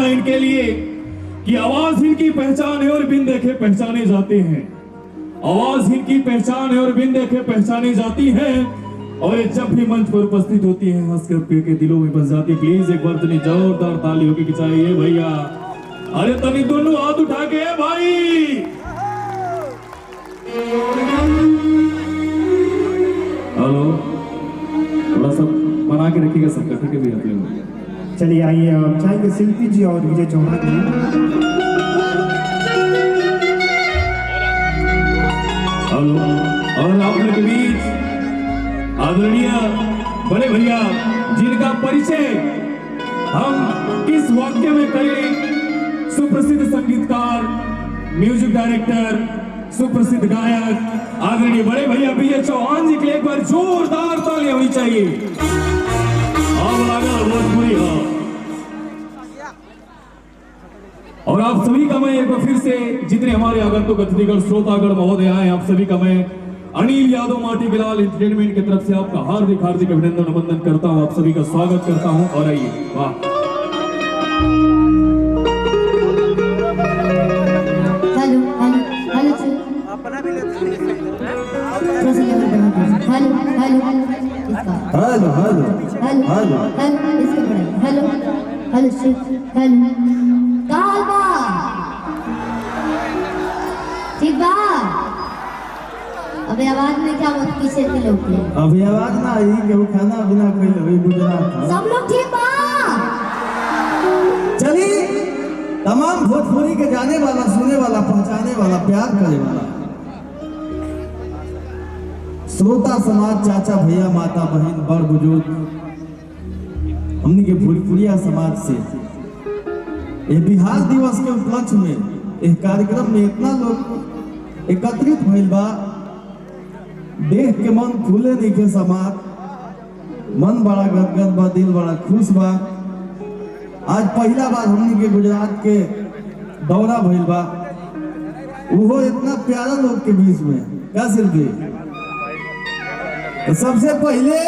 है इनके लिए कि आवाज इनकी पहचान है और बिन देखे पहचाने जाते हैं। आवाज इनकी पहचान है और बिन देखे पहचानी जाती है, और ये जब भी मंच पर उपस्थित होती है हंसकर के दिलों में बस जाती है। प्लीज एक बार तनी जोरदार तालियों की चाहिए भैया। अरे तनी दोनों हाथ उठा के भाई। हेलो, थोड़ा सा बना के रखिएगा सबका, ठीक है भैया? चलिए आइए आप चाहेंगे शिल्पी जी और विजय चौहान जी। हेलो, और आप लोग के बीच आदरणीय बड़े भैया जिनका परिचय हम किस वाक्य में करें, सुप्रसिद्ध संगीतकार, म्यूजिक डायरेक्टर, सुप्रसिद्ध गायक आदरणीय बड़े भैया विजय चौहान जी के लिए एक बार जोरदार तालियां होनी चाहिए। भोजपुरी हो। और आप सभी का मैं एक बार फिर से, जितने हमारे आगंतुक अतिथिगण श्रोतागण महोदय आए, आप सभी का मैं अनिल यादव माटी बिलाल एंटरटेनमेंट की तरफ से आपका हार्दिक हार्दिक अभिनंदन वंदन करता हूं। आप सभी का स्वागत करता हूं। और आइए, वाह। हेलो हेलो हेलो अपना भी हेलो हेलो हेलो हेलो इसका हेलो हेलो हेलो काबा ठीक बा। अबे आवाज में क्या मत पीछे के लोग के अभी आवाज ना आई कि वो खाना बिना खइले वही गुजरात था। सब लोग ठीक बा। चलिए तमाम भोजपुरी के जाने वाला, सुने वाला, पहचाने वाला, प्यार करे वाला श्रोता समाज, चाचा भैया, माता बहन, बड़ बुजुर्ग, हमनी के भोजपुरिया समाज से ये बिहार दिवस के उपलक्ष्य में इस कार्यक्रम में इतना लोग एकत्रित भइल बा, देख के मन खुले नहीं के समाज, मन बड़ा गदगद बा, दिल बड़ा खुश बा। आज पहला बार हमनी के गुजरात के दौरा भइल बा, वो इतना प्यारा लोग के बीच में क्या शिल्पी। तो सबसे पहले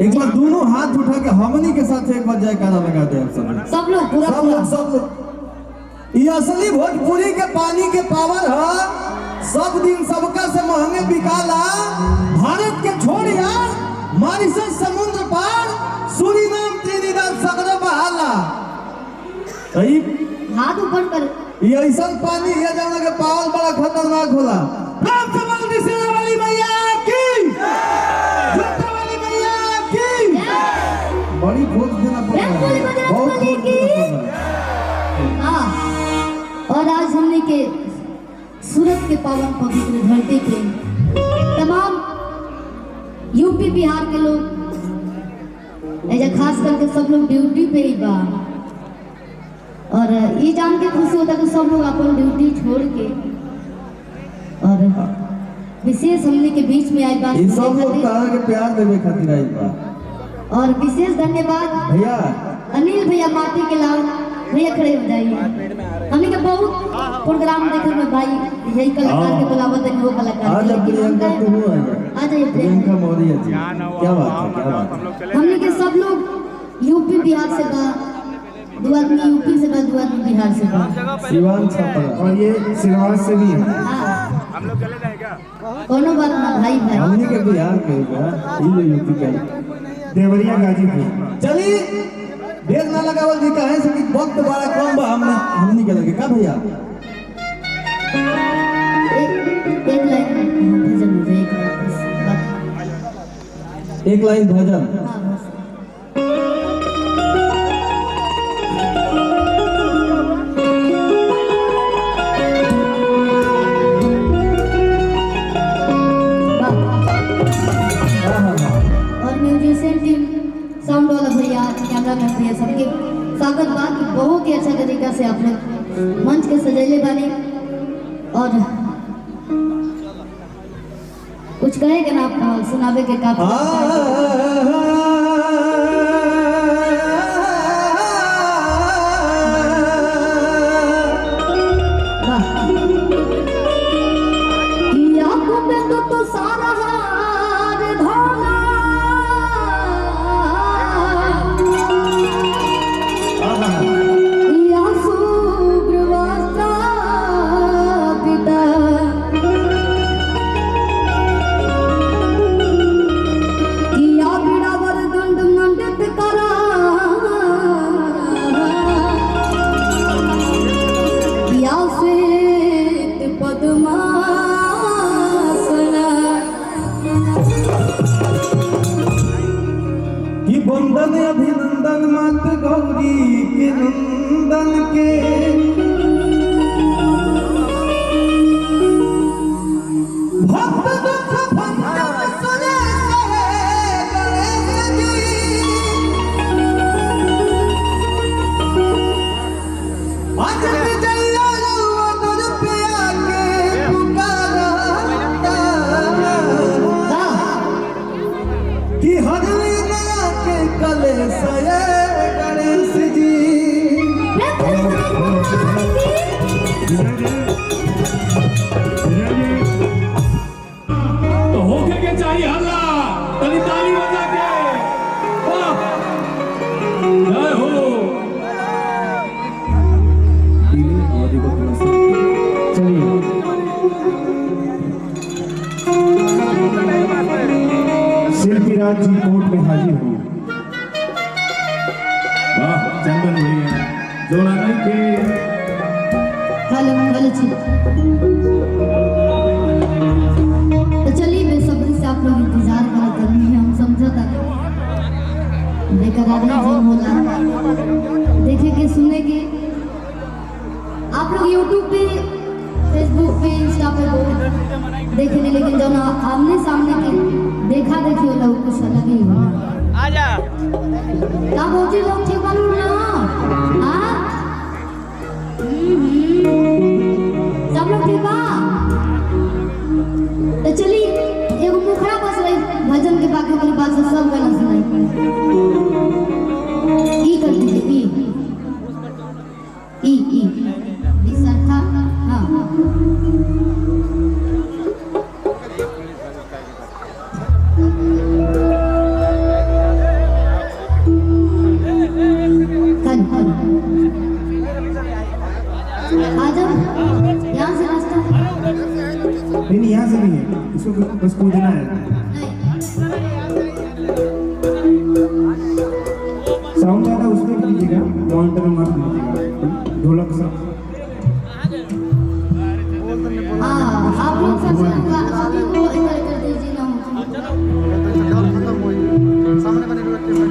एक बार दोनों हाथ उठा के हमनी के साथ एक बार जयकारा लगा दे सब लोग पूरा सब लोग। ये असली भोजपुरी के पानी के पावर है, सब दिन सबका से महंगे बिकाला। भारत के छोड़ यार, मॉरिशस समुद्र पार, सूरीनाम, त्रिनिदाद सगरो बहाला। हाथ ऊपर कर। ये ऐसा पानी है जहाँ के पावल बड़ा खतरनाक होला। राम कमल दिसेना वाली मैया की, झूठा वाली मैया की, बड़ी भोज देना पड़ेगा, बहुत भोज देना पड़ेगा। और आज हमने के सूरत के पावन पवित्र धरती के तमाम यूपी बिहार के लोग ऐसा खास करके सब लोग ड्यूटी पे ही बा, और ये जान के खुशी होता कि सब लोग अपन ड्यूटी छोड़ के और विशेष हमने के बीच में आई बात सब लोग कहा के प्यार देवे खातिर आई बा। और विशेष धन्यवाद भैया अनिल भैया माटी के लाल भैया, खड़े हो जाइए। हमने के बहुत प्रोग्राम देखे में भाई यही कलाकार के बुलावत है, वो कलाकार आज प्रियंका तू हो आ जाइए प्रियंका मौर्य जी, क्या बात है, क्या बात है। हमने के सब लोग यूपी बिहार से बा, दो आदमी यूपी से बा, दो आदमी बिहार से बा, सिवान छपरा, और ये सिलवार से भी है। हम लोग चले जाए क्या? कोनो बात ना भाई भाई, हमने के बिहार के ये यूपी का देवरिया गाजीपुर। चलिए देर ना लगावल जी, कहे से कि वक्त बड़ा कम बा, हमने के लगे का भैया एक लाइन भजन हो जाए, एक लाइन भजन। और म्यूजिशियन टीम, साउंड वाला भैया, कैमरामैन भैया, सबके स्वागत बा कि बहुत ही अच्छा तरीका से आप लोग मंच के सजेले बने। और कुछ कहेगा ना आप सुनावे के काफी तो सारा हार धोला कि बंदन अभिनंदन मात गौरी के नंदन के भक्त दुख भंजन सुने सहे गणेश जी। आज विजया मधुर पिया के पुकारा कि हरवी नया के कलेश ये गणेश जी। तो होके के चाहिए हल्ला, तनी ताली बजा के। वाह, जय हो। शिल्पी राज जी कोर्ट में हाजिर हो। वाह चंदन भैया जोड़ा नहीं के हेलो हेलो जी। तो चलिए बेसब्री से आप लोग इंतजार करते हैं, हम समझौता बेकरारी जो होला देखे के सुने के आप लोग यूट्यूब पे फेसबुक पे इंस्टा पे बहुत देखेंगे, लेकिन जब आमने सामने के देखा देखी होला वो कुछ अलग ही होला। आजा का बोझे लोग ठीक बालू ना हाँ सब लोग ठीक बा। तो चलिए एगो मुखड़ा बस रही भजन के बाकी वाली बात से सब गाना सुनाई ई कर दीजिए ई सरथा हाँ आजा यहाँ से रास्ता नहीं यहाँ से नहीं है, इसको बस कूदना है। साउंड ज़्यादा उसमें कीजिएगा, मॉनिटर में मत कीजिएगा, ढोलक से। हाँ आप लोग सबसे सभी को इधर कर दीजिए ना सामने बने कहाँ गए हो?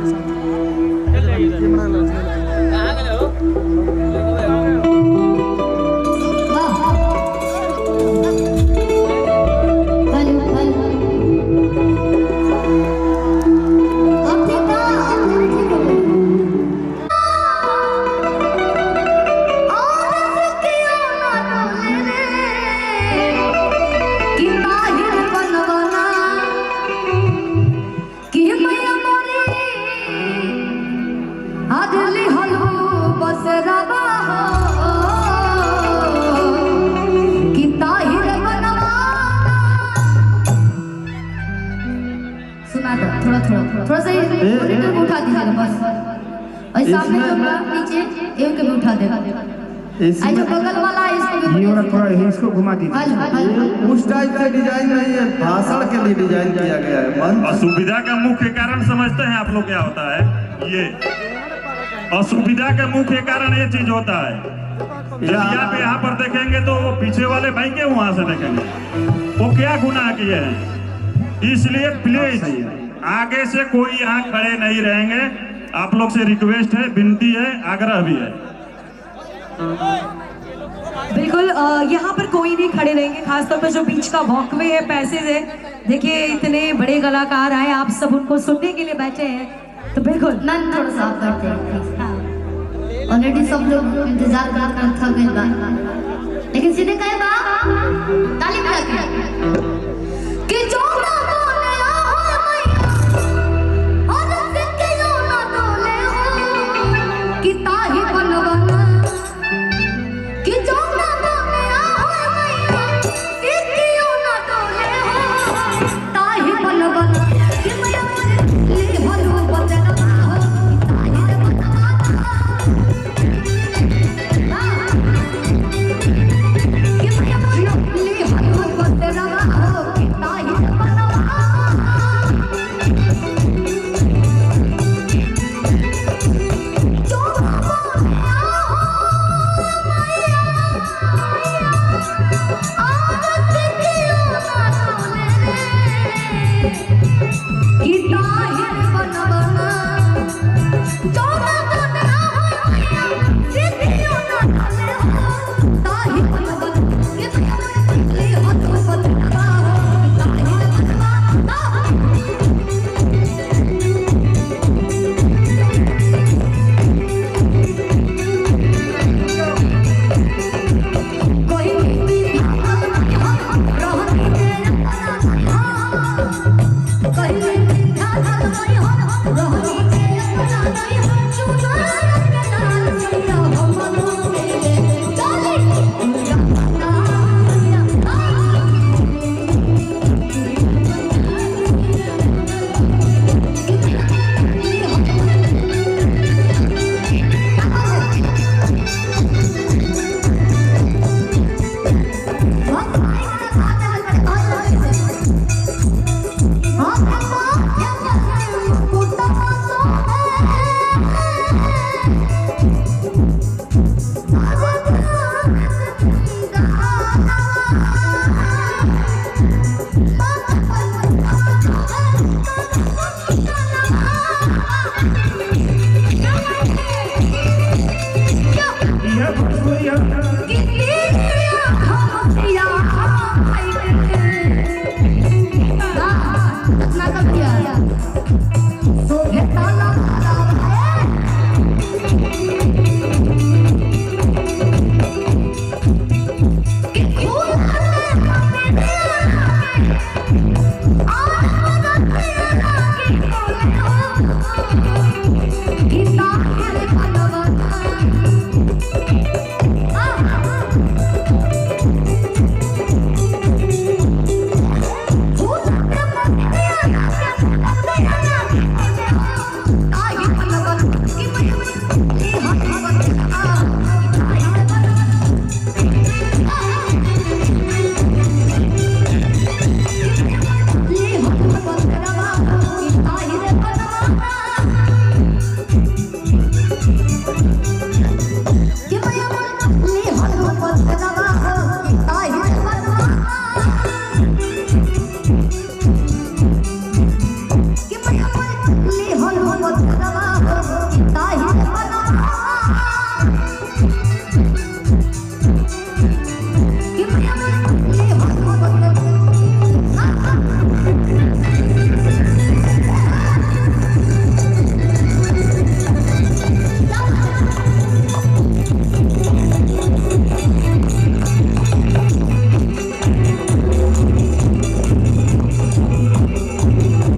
थोड़ा सा मॉनिटर उठा दीजिएगा बस, और सामने जो नीचे एक भी उठा देगा, आई जो बगल वाला है इसको भी थोड़ा इसको घुमा दीजिए। उस टाइप से डिजाइन नहीं है, भाषण के लिए डिजाइन किया गया है। मंच असुविधा का मुख्य कारण समझते हैं आप लोग क्या होता है? ये असुविधा का मुख्य कारण ये चीज होता है। जब आप यहाँ पर देखेंगे तो वो पीछे वाले भाई के वहां से देखेंगे वो क्या गुनाह किए हैं। इसलिए प्लीज आगे से कोई यहाँ खड़े नहीं रहेंगे। आप लोग से रिक्वेस्ट है, विनती है, आग्रह भी है। बिल्कुल यहाँ पर कोई नहीं खड़े रहेंगे, खासतौर पर जो बीच का वॉकवे है, पैसेज है। देखिए इतने बड़े कलाकार आए, आप सब उनको सुनने के लिए बैठे हैं, तो बिल्कुल ना थोड़ा सा आप करते हैं। ऑलरेडी सब लोग इंतजार कर थक गए बा, लेकिन सीधे कहे बा ताली बजा के